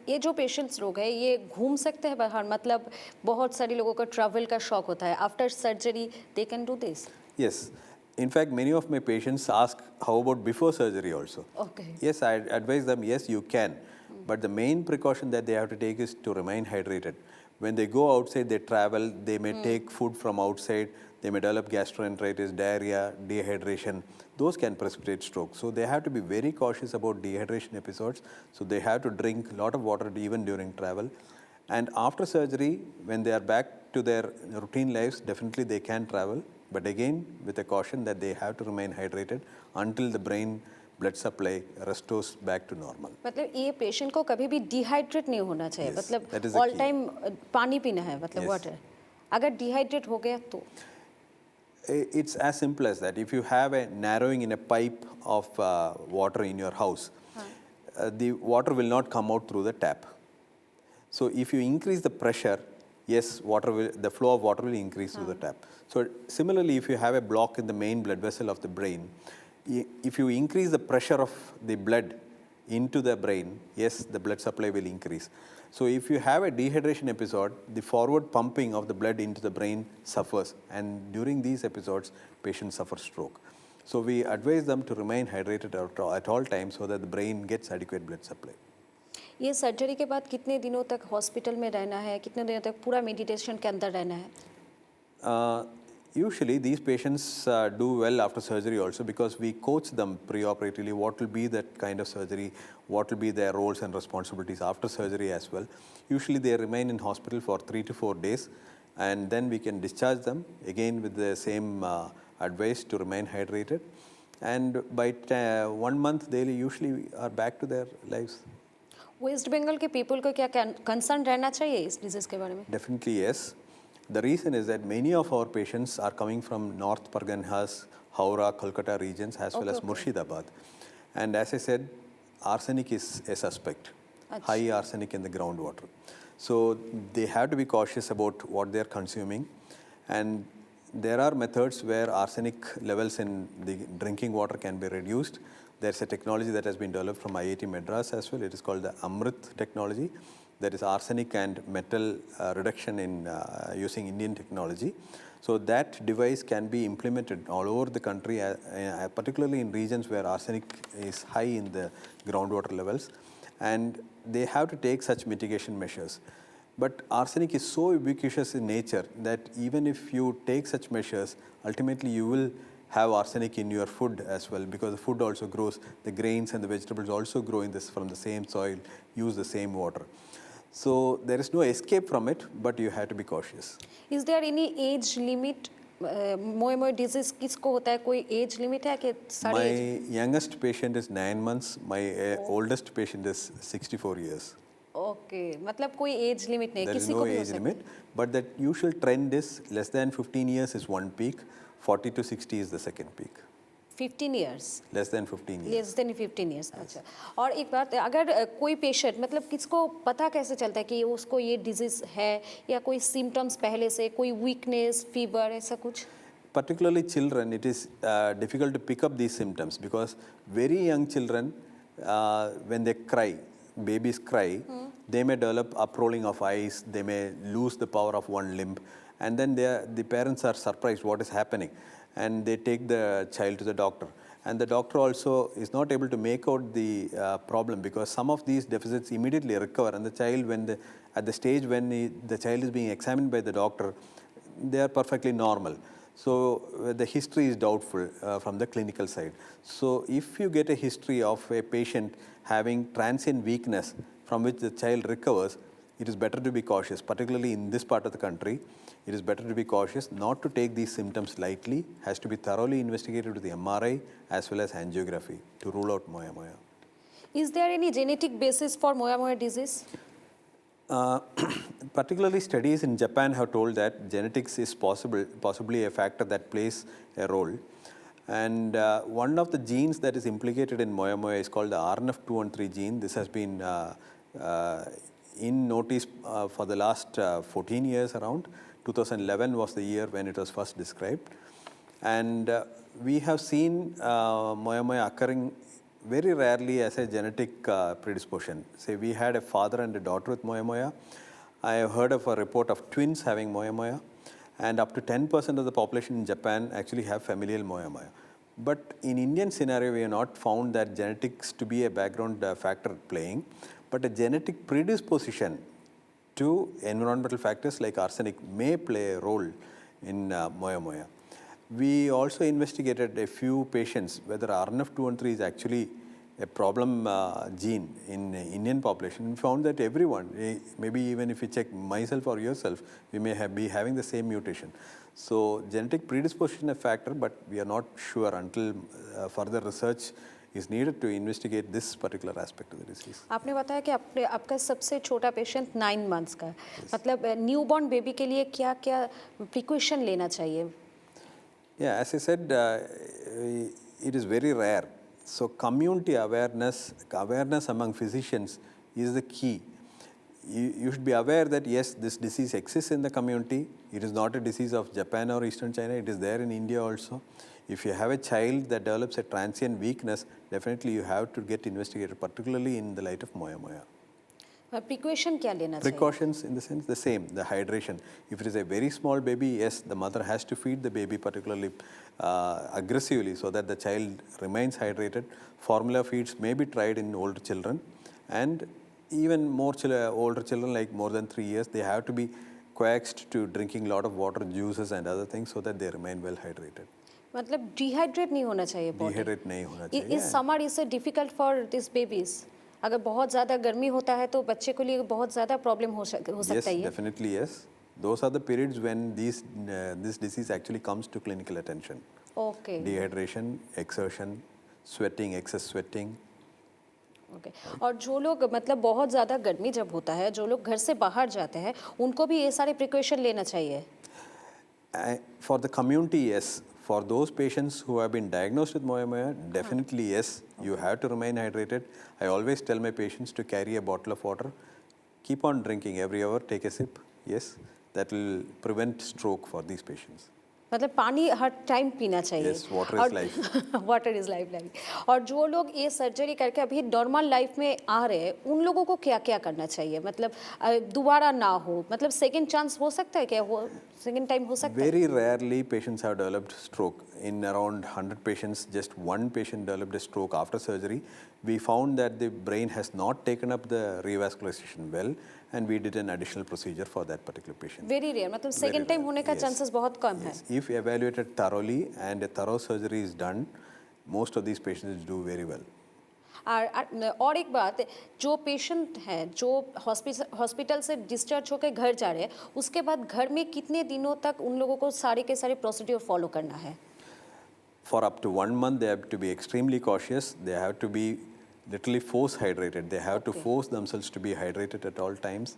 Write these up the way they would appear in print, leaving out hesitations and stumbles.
ये जो पेशेंट्स लोग हैं ये घूम सकते हैं बाहर, मतलब बहुत सारे लोगों का ट्रैवल का शौक होता है, after surgery they can do this? Yes. In fact, many of my patients ask, how about before surgery also? Okay. Yes, I advise them, yes, you can. But the main precaution that they have to take is to remain hydrated. When they go outside, they travel, they may take food from outside, they may develop gastroenteritis, diarrhea, dehydration. Those can precipitate stroke. So they have to be very cautious about dehydration episodes. So they have to drink a lot of water even during travel. And after surgery, when they are back to their routine lives, definitely they can travel. But again, with a caution that they have to remain hydrated until the brain blood supply restores back to normal. मतलब ये patient को कभी भी dehydrate नहीं होना चाहिए, Yes, मतलब that is the all key. Time पानी पीना है, मतलब Yes. वाटर। अगर डिहाइड्रेट हो गया तो It's as simple as that. If you have a narrowing in a pipe of water in your house, the water will not come out through the tap. So if you increase the pressure, yes, the flow of water will increase through the tap. So similarly, if you have a block in the main blood vessel of the brain, if you increase the pressure of the blood into the brain, yes, the blood supply will increase. So if you have a dehydration episode, the forward pumping of the blood into the brain suffers, and during these episodes, patients suffer stroke. So we advise them to remain hydrated at all times so that the brain gets adequate blood supply. ये surgery के बाद कितने दिनों तक hospital में रहना है, कितने दिनों तक पूरा मेडिटेशन के अंदर रहना है? Usually these patients do well after surgery also, because we coach them preoperatively what will be that kind of surgery, what will be their roles and responsibilities after surgery as well. Usually they remain in hospital for 3 to 4 days, and then we can discharge them again with the same advice to remain hydrated. And by 1 month they usually are back to their lives. West Bengal के people को क्या concern रहना चाहिए इस disease के बारे में? Definitely yes. The reason is that many of our patients are coming from North Parganas, Howrah, Kolkata regions, as well as Murshidabad. And as I said, arsenic is a suspect, high arsenic in the groundwater. So they have to be cautious about what they are consuming. And there are methods where arsenic levels in the drinking water can be reduced. There's a technology that has been developed from IIT Madras as well. It is called the Amrit technology. That is arsenic and metal reduction in using Indian technology. So that device can be implemented all over the country, particularly in regions where arsenic is high in the groundwater levels. And they have to take such mitigation measures. But arsenic is so ubiquitous in nature that even if you take such measures, ultimately you will have arsenic in your food as well, because the food also grows, the grains and the vegetables also grow in this from the same soil, use the same water. So there is no escape from it, but you have to be cautious. Is there any age limit? मोए disease किसको होता है, कोई age limit है कि सारी? My youngest patient is 9 months. My oldest patient is 64 years. Okay, मतलब कोई एज लिमिट नहीं, There is किसी no को भी हो age सकता limit, but the usual trend is less than 15 years is one peak, 40 to 60 is the second peak. 15 years? Less than 15 years. Less than 15 years. अच्छा, और एक बात, अगर कोई पेशेंट, मतलब किसको पता कैसे चलता है कि उसको ये डिजीज है, या कोई सिम्टम्स पहले से, कोई वीकनेस, फीवर, ऐसा कुछ? Particularly children, it is difficult to pick up these symptoms, because very young children, when they cry, babies cry, they may develop uprolling of eyes, they may lose the power of one limb, and then the parents are surprised what is happening, and they take the child to the doctor. And the doctor also is not able to make out the problem, because some of these deficits immediately recover, and the child, at the stage when the child is being examined by the doctor, they are perfectly normal. So the history is doubtful from the clinical side. So if you get a history of a patient having transient weakness from which the child recovers, it is better to be cautious, particularly in this part of the country. It is better to be cautious, not to take these symptoms lightly, has to be thoroughly investigated with the MRI as well as angiography to rule out moya moya. Is there any genetic basis for moya moya disease? Particularly studies in Japan have told that genetics is possibly a factor that plays a role. And one of the genes that is implicated in moya moya is called the RNF213 gene. This has been in notice for the last 14 years around. 2011 was the year when it was first described. And we have seen moya occurring very rarely as a genetic predisposition. Say we had a father and a daughter with moya. I have heard of a report of twins having moya, and up to 10% of the population in Japan actually have familial moya. But in Indian scenario, we have not found that genetics to be a background factor playing, but a genetic predisposition to environmental factors like arsenic may play a role in moya. We also investigated a few patients whether RNF213 is actually a problem gene in Indian population. We found that everyone, maybe even if you check myself or yourself, we may be having the same mutation. So genetic predisposition is a factor, but we are not sure until further research is needed to investigate this particular aspect of the disease. आपने बताया कि आपका सबसे छोटा patient 9 months का है, मतलब newborn baby के लिए क्या क्या प्रिकॉशन लेना चाहिए? Yeah, as I said, it is very rare. So community awareness among physicians is the key. You should be aware that yes, this disease exists in the community. It is not a disease of Japan or Eastern China. It is there in India also. If you have a child that develops a transient weakness, definitely you have to get investigated, particularly in the light of moya. Precaution क्या लेना चाहिए? Precautions in the sense the same, the hydration. If it is a very small baby, yes, the mother has to feed the baby particularly aggressively so that the child remains hydrated. Formula feeds may be tried in older children, and even more older children like more than 3 years, they have to be coaxed to drinking a lot of water, juices and other things so that they remain well hydrated. मतलब dehydrate नहीं होना चाहिए body? Dehydrate नहीं होना चाहिए. इस summer is difficult for this babies? अगर बहुत ज़्यादा गर्मी होता है तो बच्चे के लिए बहुत ज़्यादा प्रॉब्लम हो सकता है। Yes, definitely yes. Those are the periods when this disease actually comes to clinical attention. Okay. Dehydration, exertion, sweating, excess sweating. Okay. और जो लोग मतलब बहुत ज़्यादा गर्मी जब होता है, जो लोग घर से बाहर जाते हैं, उनको भी ये सारे प्रिकॉशन लेना चाहिए? For the community, yes. For those patients who have been diagnosed with moya, definitely yes, you have to remain hydrated. I always tell my patients to carry a bottle of water. Keep on drinking every hour, take a sip. Yes, that will prevent stroke for these patients. मतलब पानी हर time पीना चाहिए। Yes, water is life. Water is life. और जो लोग ये surgery करके अभी नॉर्मल लाइफ में आ रहे हैं, उन लोगों को क्या क्या करना चाहिए? मतलब दोबारा ना हो, मतलब सेकंड चांस हो सकता है क्या? सेकंड टाइम हो सकता है? Very rarely patients have developed stroke. In around 100 patients, just one patient developed a stroke after surgery. We found that the brain has not taken up the revascularization well, and we did an additional procedure for that particular patient. Very rare, मतलब second time होने का chances बहुत कम है। If evaluated thoroughly and a thorough surgery is done, most of these patients do very well. और एक बात, जो patient हैं जो हॉस्पिटल से डिस्चार्ज होकर घर जा रहे हैं, उसके बाद घर में कितने दिनों तक उन लोगों को सारे के सारे प्रोसीड्यूर फॉलो करना है? For up to 1 month, they have to be extremely cautious. They have to be literally force hydrated. They have to force themselves to be hydrated at all times.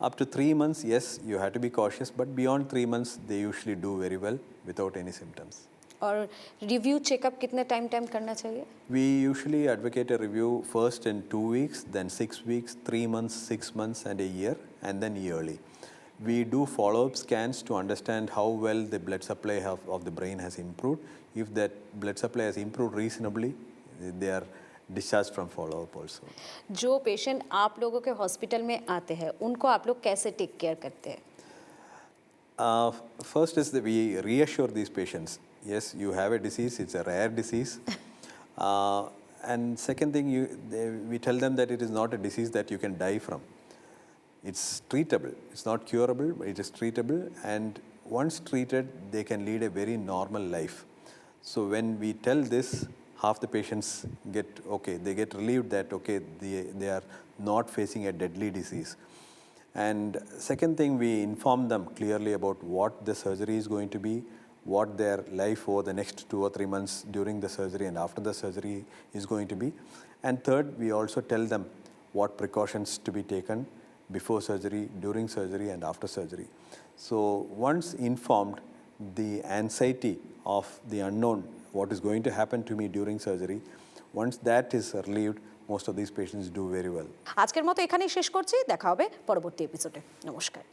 Up to 3 months, yes, you have to be cautious, but beyond 3 months, they usually do very well without any symptoms. और review checkup कितने time करना चाहिए? We usually advocate a review first in 2 weeks, then 6 weeks, 3 months, 6 months, and a year, and then yearly. We do follow-up scans to understand how well the blood supply of the brain has improved. If that blood supply has improved reasonably, they are discharged from follow-up also. जो patient आप लोगों के hospital में आते हैं, उनको आप लोग कैसे टेक केयर करते हैं? First is that we reassure these patients. Yes, you have a disease, it's a rare disease. And second thing, we tell them that it is not a disease that you can die from. It's treatable. It's not curable, but it is treatable. And once treated, they can lead a very normal life. So when we tell this, half the patients get okay. They get relieved that okay, they are not facing a deadly disease. And second thing, we inform them clearly about what the surgery is going to be, what their life over the next 2 or 3 months during the surgery and after the surgery is going to be. And third, we also tell them what precautions to be taken before surgery, during surgery, and after surgery. So once informed, the anxiety of the unknown, what is going to happen to me during surgery, once that is relieved, most of these patients do very well. আজকের মতো এখানেই শেষ করছি, দেখা হবে পরবর্তী এপিসোডে। নমস্কার।